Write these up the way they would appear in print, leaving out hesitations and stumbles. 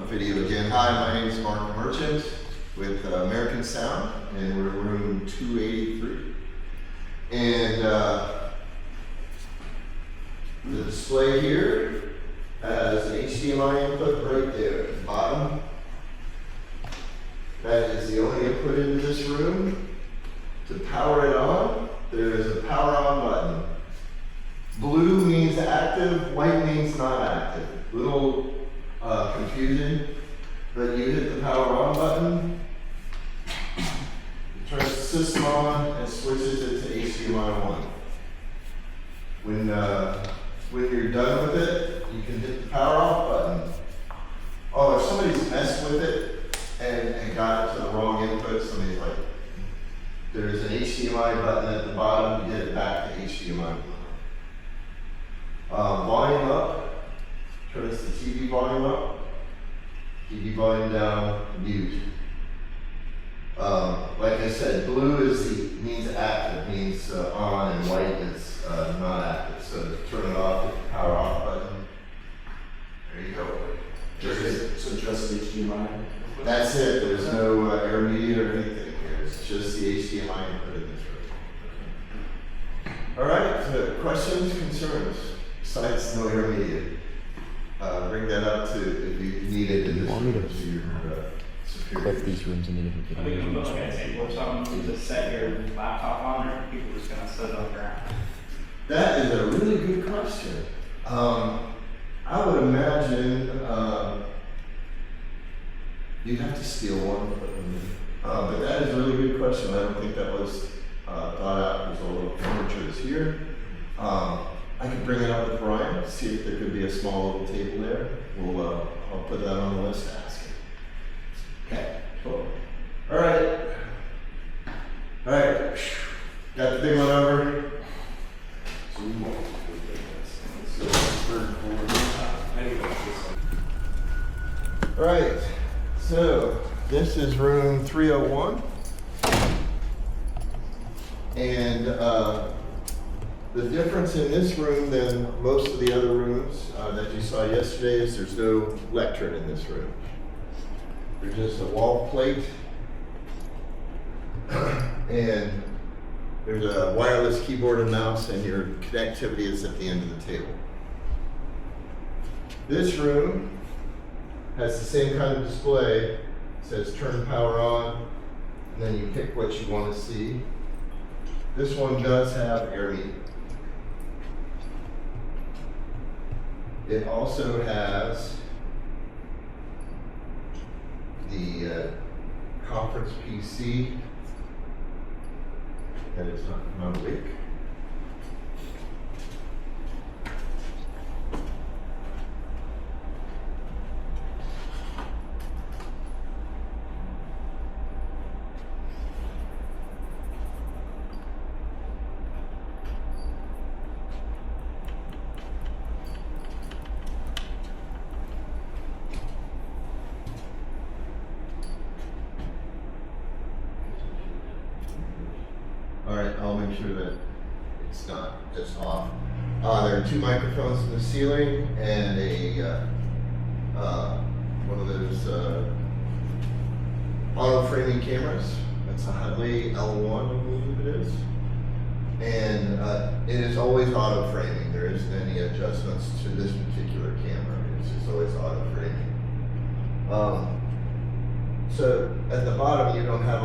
video again. Hi, my name is Mark Merchant with American Sound, and we're in room 283. And the display here has an HDMI input right there at the bottom. That is the only input into this room. To power it on, there is a power on button. Blue means active, white means not active. Little confusing, but you hit the power on button, it turns the system on and switches it to HDMI 1. When you're done with it, you can hit the power off button. Oh, if somebody's messed with it and got it to the wrong input, somebody's like, there's an HDMI button at the bottom, you hit it back to HDMI 1. Volume up, turns the TV volume up, TV volume down, mute. Like I said, blue means active, means on, and white is not active. So to turn it off, hit the power off button. There you go. So just HDMI? That's it. There's no air media or anything here. It's just the HDMI input in this room. All right. So questions, concerns? Besides no air media. Bring that up to if you need it in this room to your superior. Clip these rooms into different I think you can look at a table or something, you just set your laptop on there, people are just gonna sit on the ground. That is a really good question. I would imagine you'd have to steal one, but that is a really good question. I don't think that was thought out because all the furniture is here. I could bring it up with Brian, see if there could be a small little table there. I'll put that on the list to ask him. Okay, cool. All right. Got the big one over. So we won't do this. All right. So this is room 301, and the difference in this room than most of the other rooms that you saw yesterday is there's no lectern in this room. There's just a wall plate and there's a wireless keyboard and mouse, and your connectivity is at the end of the table. This room has the same kind of display. It says turn power on, and then you pick what you want to see. This one does have air media. It also has the conference PC that is not awake. All right, I'll make sure that it's not just off. There are two microphones in the ceiling and a one of those auto framing cameras. That's a Hadley L1, I believe it is. And it is always auto framing. There isn't any adjustments to this particular camera. It's just always auto framing. So at the bottom, you don't have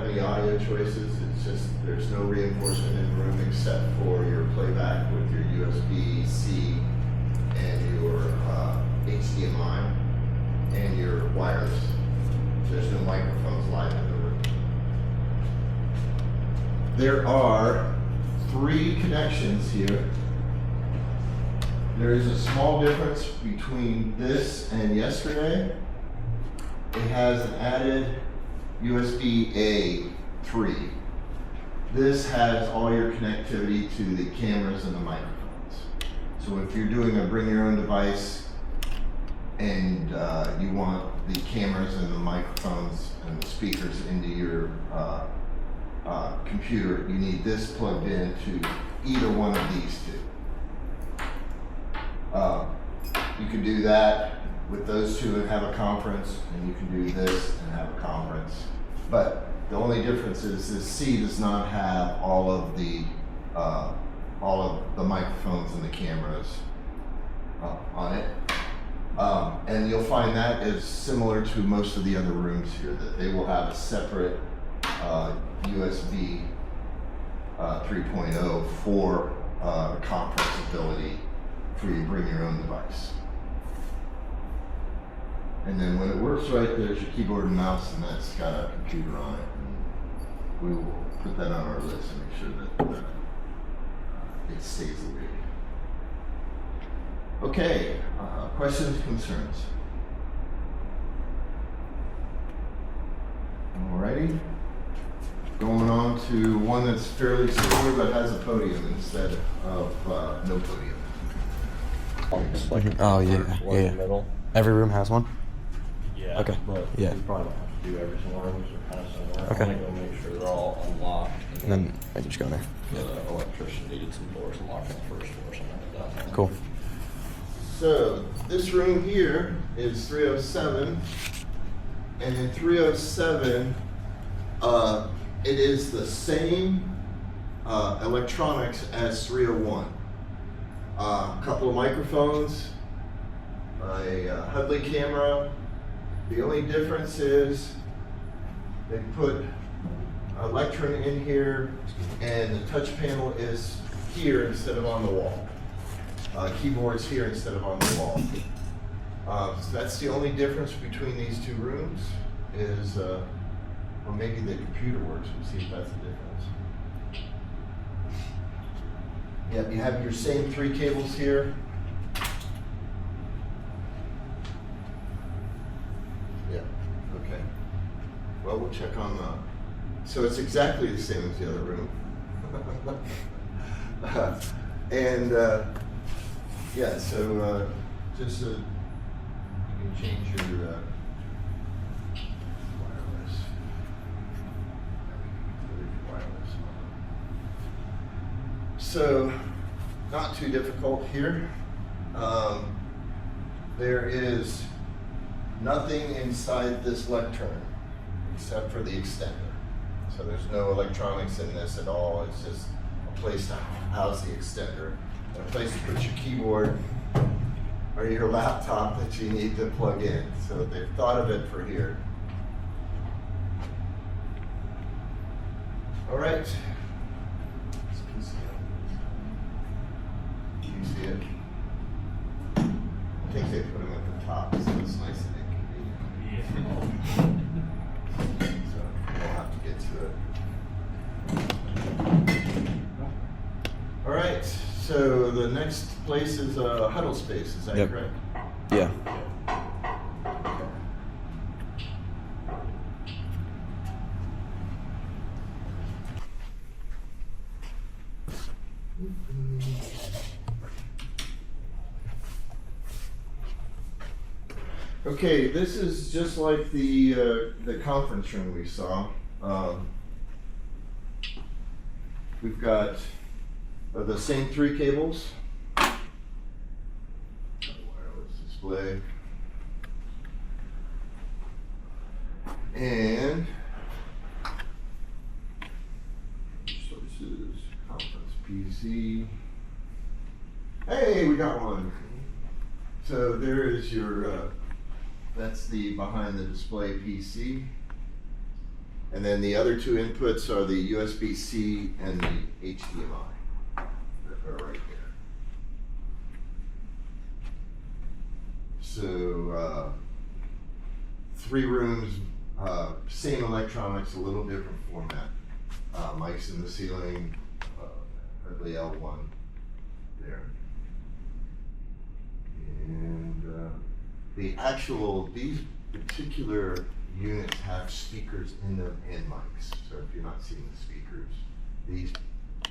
any audio choices. It's just, there's no reinforcement in the room except for your playback with your USB-C and your HDMI and your wires. There's no microphones live in the room. There are 3 connections here. There is a small difference between this and yesterday. It has an added USB-A 3. This has all your connectivity to the cameras and the microphones. So if you're doing a bring your own device and you want the cameras and the microphones and the speakers into your computer, you need this plugged in to either one of these two. You can do that with those two and have a conference, and you can do this and have a conference. But the only difference is this C does not have all of the microphones and the cameras on it. And you'll find that is similar to most of the other rooms here, that they will have a separate USB 3.0 for conference ability for you to bring your own device. And then when it works right, there's your keyboard and mouse, and that's got a computer on it. And we will put that on our list and make sure that it stays the way. Okay, questions, concerns? Alrighty. Going on to one that's fairly similar but has a podium instead of no podium. Oh yeah, yeah. Middle. Every room has one. Yeah. Okay. But Yeah. we probably don't have to do every single room, so they're kind of similar. Okay. I want to go make sure they're all unlocked. And then I can just go in there. The electrician needed some doors unlocked on the first floor, something like that. Cool. So this room here is 307, and in 307, it is the same electronics as 301. A couple of microphones, a Hudley camera. The only difference is they put Electron in here, and the touch panel is here instead of on the wall. Keyboards here instead of on the wall. So that's the only difference between these two rooms is, or maybe the computer works. We'll see if that's the difference. Yep, you have your same 3 cables here. Yeah, okay. Well, we'll check on so it's exactly the same as the other room. And yeah, so just you can change your wireless. So not too difficult here. There is nothing inside this lectern except for the extender. So there's no electronics in this at all. It's just a place to house the extender and a place to put your keyboard or your laptop that you need to plug in. So they've thought of it for here. All right. Do you see it? I think they put them at the top, so it's nice and inconvenient. So we'll have to get to it. All right, so the next place is huddle space, is that Yep. correct? Yeah. Okay, this is just like the conference room we saw. We've got the same 3 cables. Wireless display. And sources, conference PC. Hey, we got one. So there is your that's the behind the display PC. And then the other 2 inputs are the USB-C and the HDMI that are right there. So 3 rooms, same electronics, a little different format. Mics in the ceiling, Hudley L1 there. And these particular units have speakers in them and mics. So if you're not seeing the speakers, these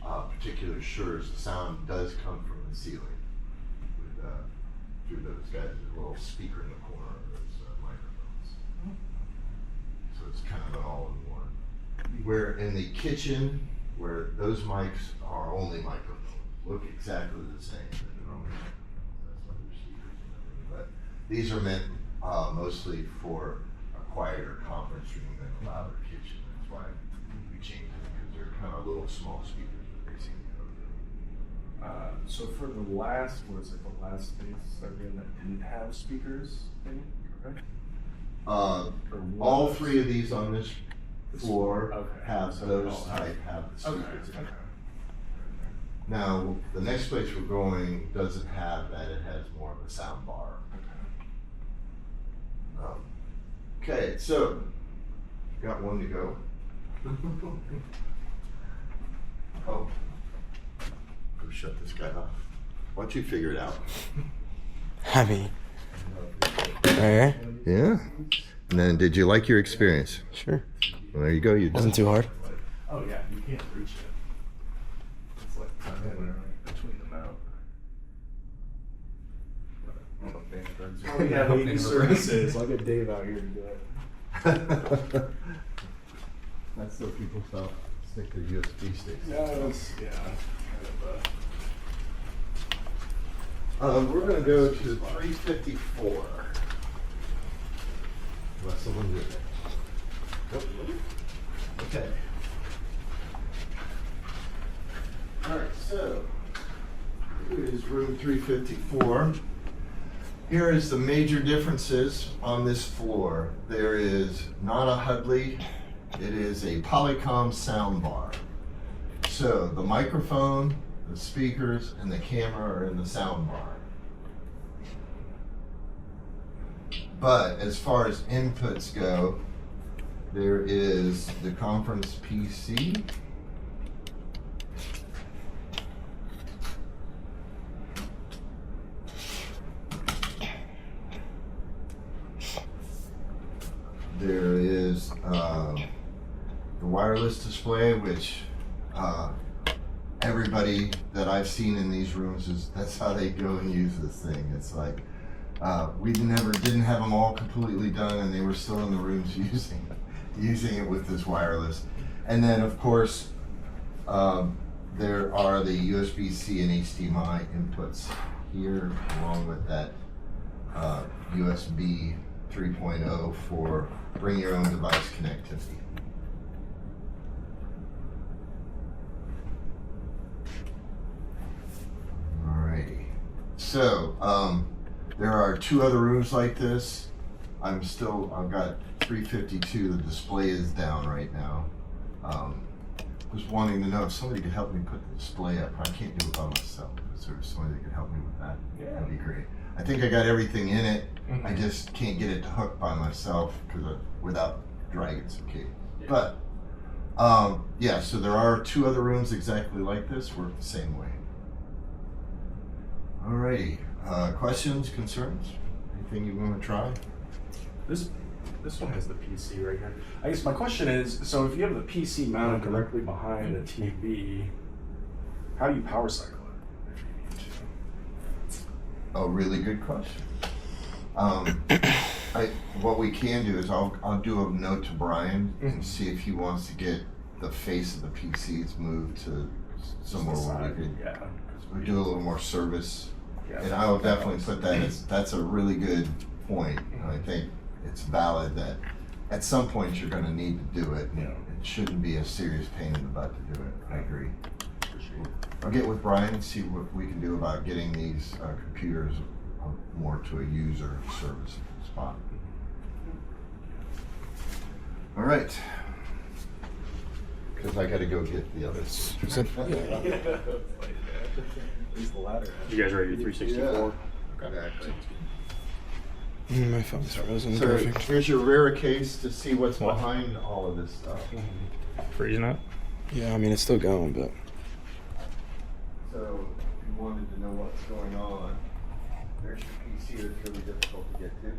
particular Sures, the sound does come from the ceiling with, through those guys. There's a little speaker in the corner of those microphones. So it's kind of an all-in-one. Where in the kitchen, where those mics are only microphones, look exactly the same. They're only microphones. That's why they're speakers and everything. But These are meant mostly for a quieter conference room than a louder kitchen. That's why we changed it, because they're kind of little small speakers that they seem to go to. So for the last, what is it, the last space that we had that didn't have speakers in, correct? All three of these on this floor Okay. have So those all type, have the Okay, speakers in it. okay. Now, the next place we're going doesn't have that, it has more of a sound bar. Okay, so, got one to go. Oh, go shut this guy off. Why don't you figure it out? I mean, alright, Yeah. And then, did you like your experience? sure. Well, there you go, you Wasn't too hard. Oh yeah, you can't reach it. It's like between them out. Oh, we have 80 services. I'll get Dave out here to do it. That's so people stop stick their USB sticks. Yeah, that's, yeah. We're gonna go to 354. Unless someone did it. Nope. Okay. Alright, so here is room 354. Here is the major differences on this floor. There is not a Hudley, it is a Polycom soundbar. So the microphone, the speakers, and the camera are in the soundbar. But as far as inputs go, there is the conference PC. There is the wireless display, which everybody that I've seen in these rooms that's how they go and use this thing. It's like we didn't have them all completely done, and they were still in the rooms using it with this wireless. And then of course there are the USB-C and HDMI inputs here, along with that USB 3.0 for bring your own device connectivity. Alrighty. So, there are two other rooms like this. I've got 352, the display is down right now. Was wanting to know if somebody could help me put the display up. I can't do it by myself. If there's somebody that could help me with that, that'd be great. I think I got everything in it. I just can't get it to hook by myself without dragging some cables. But yeah, so there are two other rooms exactly like this, work the same way. Alrighty, questions, concerns? Anything you want to try? This one has the PC right here. I guess my question is, so if you have the PC mounted directly behind the TV, how do you power cycle it if you need to? A really good question. What we can do is I'll do a note to Brian and see if he wants to get the face of the PCs moved to somewhere where we do a little more service. Yeah. And I will definitely put that that's a really good point. And I think it's valid that at some point you're going to need to do it. Yeah. It shouldn't be a serious pain in the butt to do it. I agree. I'll get with Brian and see what we can do about getting these computers more to a user service spot. All right. Because I got to go get the others. You guys ready to 364? Exactly. My phone's frozen. So Perfect. here's your rare case to see what's behind all of this stuff. Freezing up? Yeah, I mean, it's still going, but. So if you wanted to know what's going on, there's your PC that's really difficult to get to.